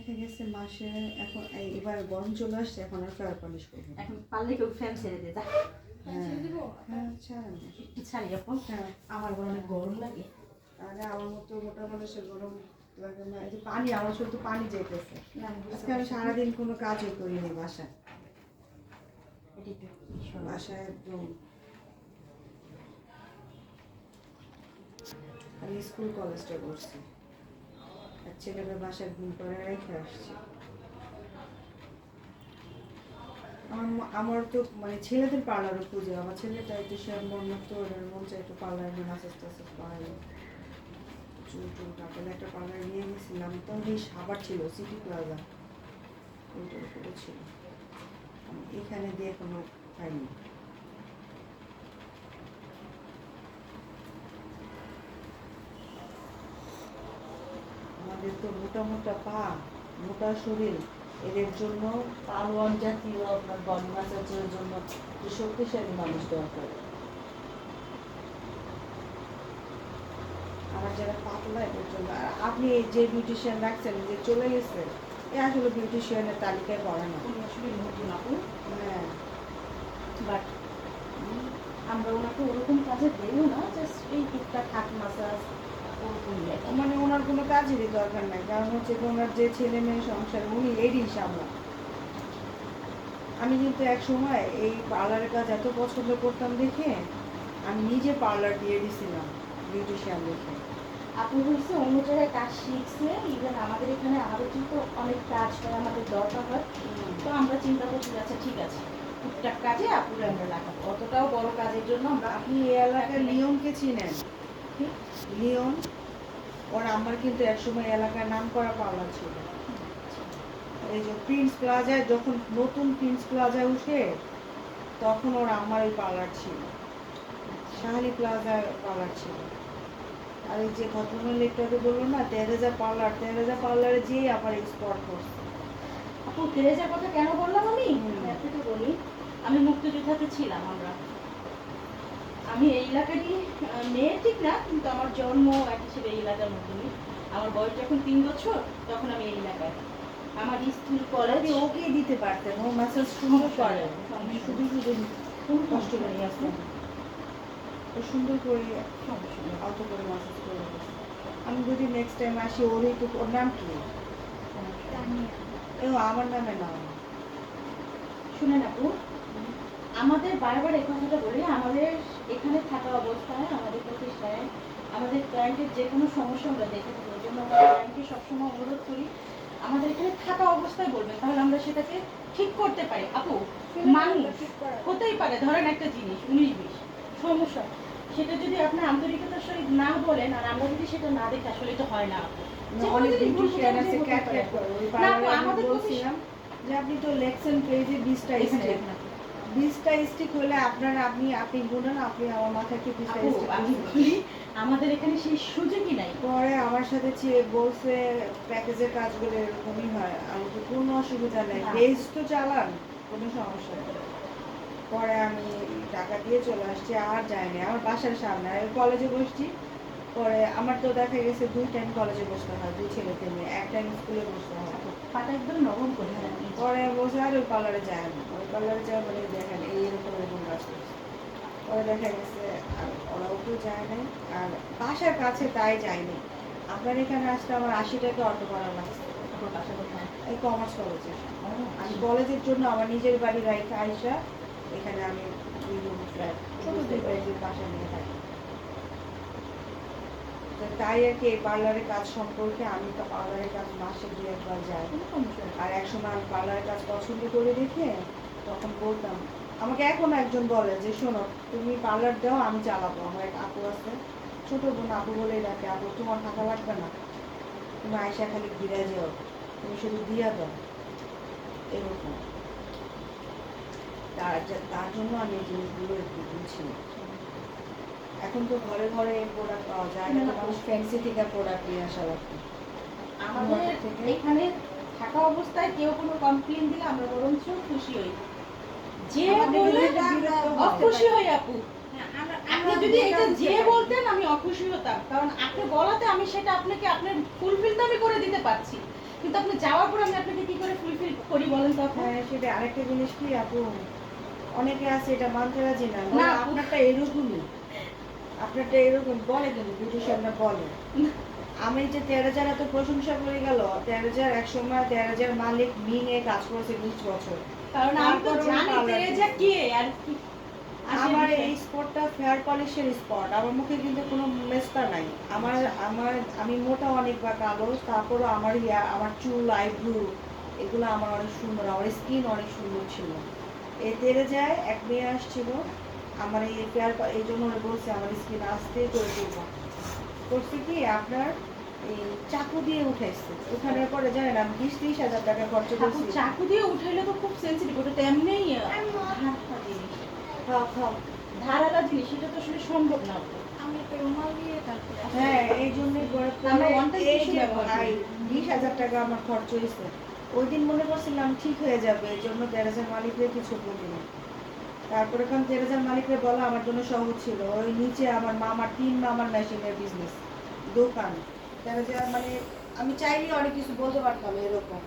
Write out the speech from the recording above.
দেখা গেছে মাসে এখন এবার গরম চলে আসছে, এখন আর ফেয়ার পলিশ করবো না। এখন পারলে কেউ ফ্যান ছেড়ে দিয়ে যা। হ্যাঁ ছাড়েন না। একটু ছাড়ি আপু। হ্যাঁ আমার ঘরে অনেক গরম লাগে। আরে আমার মতো মোটা মানুষের গরম লাগে না। এই যে পানি, আমার শুধু পানি যেতেছে। না, আজকে আমি সারাদিন কোনো কাজই করিনি বাসায়। এটা একটু সরাও। বাসায় একদম আমি স্কুল কলেজটা করছি, আর ছেলেদের বাসায় ঘুম করে রেখে আসছি। আমার তো মানে ছেলেদের পার্লারও খুঁজে, আমার ছেলেটা একটু সে মন মতো মন চাই একটু পার্লারে মাসাজ টাসাজ করাই, চুল টুল কাটালে একটা পার্লার নিয়ে গেছিলাম, তো এই সাবার ছিল সিটি প্লাজা, ওইটার উপরে ছিল। এখানে দিয়ে কোনো পাইনি। আমাদের তো মোটা মোটা পা, মোটা শরীর, এদের জন্য পালোয়ান জাতীয় আপনার বডি ম্যাসাজের জন্য একটু শক্তিশালী মানুষ দরকার। আমার যারা পাতলা এদের জন্য। আর আপনি যে বিউটিশিয়ান রাখছেন যে চলে গেছে, এ আসলে বিউটিশিয়ানের তালিকায় পড়ে না। উনি আসলে নতুন আপু, হ্যাঁ, বাট আমরা ওনাকে ওরকম কাজে দেবো না, জাস্ট এই টুকটাক হাত মাসাজ ওরকমই লাগে। মানে ওনার কোনো কাজেরই দরকার নাই, কারণ হচ্ছে যে ওনার যে ছেলে মেয়ে সংসার উনি এরই সামলা। আমি কিন্তু এক সময় এই পার্লারের কাজ এত পছন্দ করতাম দেখে আমি নিজে পার্লার দিয়ে দিছিলাম বিউটিশিয়ান দেখে। আপনি হচ্ছে অন্য জায়গায় কাজ শিখছে, ইভেন আমাদের এখানে আরও কিন্তু অনেক কাজ হয়, আমাদের দরকার হয়, তো আমরা চিন্তা করছি আচ্ছা ঠিক আছে টুকটাক কাজে আপুরে আমরা লাগাবো, অতটাও বড় কাজের জন্য আমরা। আপনি এই এলাকার লিওনকে চিনেন? লিওন, ওর আমার কিন্তু একসময় এলাকার নাম করা পার্লার ছিল। এই যে প্রিন্স প্লাজায়, যখন নতুন প্রিন্স প্লাজায় উঠে তখন ওর আমার ওই পার্লার ছিল, শাহালি প্লাজায় পার্লার ছিল। আর এই যে ভদ্রমহিলাটাকে বললো না তেরেজা পার্লার, তেরেজা পার্লারে যেয়ে আমার এক্সপোর্ট করছে। আপু তেরেজার কথা কেন বললাম আমি হুম। আপনাকে বলি, আমি মুক্তিযোদ্ধাতে ছিলাম, আমি এই এলাকারই মেয়ে ঠিক না, কিন্তু আমার জন্ম এক হিসেবে এই এলাকার মতনই। আমার বয়স যখন 3 বছর তখন আমি এই এলাকায়, আমার স্কুল কলেজ। আপনি ওকেই দিতে পারতেন, ও ম্যাসাজ সুন্দর করে, আমি শুধু শুধু কোনো কষ্ট কষ্ট করে নেই আসতাম। আসলে, ও সুন্দর করে সমস্যা নেই। অল্প করে ম্যাসাজ করে দিচ্ছে। আমি যদি নেক্সট টাইম আসি ওর একটু, ওর নাম কি? ও আমার নামে না। শুনেন আপু, আমাদের বারবার এই কথাটা বলি, আমাদের এখানে থাকা অবস্থায় আমাদের প্রতিষ্ঠানে আমাদের ক্লায়েন্টের যে কোনো সমস্যা আমরা দেখে থাকি, ওই জন্য আমরা ক্লায়েন্টকে সবসময় অনুরোধ করি আমাদের এখানে থাকা অবস্থায় বলবেন, তাহলে আমরা সেটাকে ঠিক করতে পারি। আপু মানুষ হতেই পারে, ধরেন একটা জিনিস 19-20 সমস্যা, সেটা যদি আপনার আন্তরিকতার সহিত না বলেন আর আমরা যদি সেটা না দেখি, আসলে এটা হয় না আপু। যে কোনো অনেক জিনিস ভুল বিউটিশিয়ান আছে বোঝাবুঝি ক্যাট হতে ক্যাট পারে। করে। ওই না আপু, পার্লারে আমি আমাদের বলছিলাম যে আপনি তো লেখছেন পেজে 20টা এখানে স্টিক, এখানে 20টা স্টিক হলে আপনার আপনি আপনি গুনেন, আপনি আমার মাথায় কি 20টা আপু স্টিক আমি বলি আমাদের এখানে সেই সুযোগই নাই। পরে আমার সাথে বলছে প্যাকেজের কাজগুলো এরকমই হয়। আমি তো কোনো অসুবিধা নেই, না। পেজ তো চালান, কোনো সমস্যা নেই। পরে আমি টাকা দিয়ে চলে আসছি, আর যাইনি। আমার বাসার সামনে আমি কলেজে বসছি, পরে আমার তো দেখা গেছে 2 টাইম কলেজে বসতে হয়, 2 ছেলেকে নিয়ে, 1 টাইম স্কুলে বসতে হয়। পাটা একদম নরম করে দেন। পরে বসে আর ওই পার্লারে যায় না, ওই পার্লারে যায় মানে দেখেন এইরকম এরকম কাজ করছে। পরে দেখা গেছে আর ওরাও কেউ যায় নাই, আর বাসার কাছে তাই যায়নি। আপনার এখানে আসতে আমার 80 টাকা অটো ভাড়া লাগছে, এই কমার্স কলেজে। আমি কলেজের জন্য আমার নিজের বাড়ি রাইখা আইসা এখানে আমি 2 রুম ফ্ল্যাট ছোট 2 বেডের বাসা নিয়ে থাকি। তো তাই আর কি এই পার্লারের কাজ সম্পর্কে, আমি তো পার্লারের কাজ মাসে 2 একবার যাই। আর একসময় আমি পার্লারের কাজ পছন্দ করে দেখে তখন বলতাম, আমাকে এখন একজন বলে যে শোনো তুমি পার্লার দাও আমি চালাবো। আমার এক আপু আছে, ছোট বোন আপু বলেই ডাকে, আপু তোমার টাকা লাগবে না, তুমি আয়সা খালি ঘিরে যাও, তুমি শুধু দিয়া দাও, এরকম। তার জন্য আমি এই জিনিসগুলো একটু বুঝি। এখন তো ঘরে ঘরে প্রোডাক্ট পাওয়া যায় না, তো মানুষ ফ্যান্সি থেকে প্রোডাক্ট নিয়ে আসা লাগবে। আমাদের এখানে থাকা অবস্থায় কেউ কোনো কমপ্লেন দিলে আমরা বরঞ্চ খুশি হই, যে বলে অখুশি হই আপু। আপনি যদি এটা যে বলতেন আমি অখুশি হতাম, কারণ আপনি বলাতে আমি সেটা আপনাকে আপনার ফুলফিল তো আমি করে দিতে পারছি, কিন্তু আপনি যাওয়ার পর আমি আপনাকে কি করে ফুলফিল করি বলেন তো আপু? হ্যাঁ, সেটা আরেকটা জিনিস কি আপু, অনেকে আছে এটা মানতে রাজি না, না, বলে আপনারটা এরকমই, আপনারটা এরকম বলে, কিন্তু বিউটিশিয়ানরা বলে। আমি যে 13,000 এত প্রশংসা করে গেল, 13,000 এক সময় 13,000 মালিক মিঙে কাজ করেছে 20 বছর। কারণ আমি তো তারপরেও জানি parlour তেরেজা দিছি। কে আর কি আসে আমার বিষয়। এই স্পটটা ফেয়ার পলিশের স্পট, আমার মুখে কিন্তু কোনো মেস্তা নাই। আমার আমার আমি মোটা অনেক বা কালো, তারপরও আমার আমার চুল আইব্রু এগুলো আমার অনেক সুন্দর, আমার স্কিন অনেক সুন্দর ছিল। এই তেরে যায় এক মেয়ে আসছিল, আমার এই ফেয়ার, এই জন্য ওরা বলছে আমার স্কিন আস্তে করে তুলবো। করছে কি আপনার এই চাকু দিয়ে উঠাইছে, উঠানোর পরে জানেন আমি 20-30 হাজার টাকা খরচা আপু করছি। চাকু দিয়ে উঠাইলে তো খুব সেনসিটিভ, ওটা তো এমনিই ধারালা জিনিস। খাও খাও। ধারালা জিনিস এটা তো আসলে সম্ভব না আপু। আমি একটা রুমাল দিয়ে তারপরে হ্যাঁ, এই জন্যই আমরা one time এই tissue যে ব্যবহার ভাই করি। 20,000 টাকা আমার খরচ হয়েছে। ওই দিন মনে করছিলাম ঠিক হয়ে যাবে, এই জন্য 13,000 মালিকরে কিছু বলিনি। তারপরে এখন 13,000 মালিকরে বলা আমার জন্য সহজ ছিল। ওই নিচে আমার মামার 3 মামার মেশিনের বিজনেস দোকান। 13,000 মানে আমি চাইলেই অনেক কিছু বলতে পারতাম এরকম।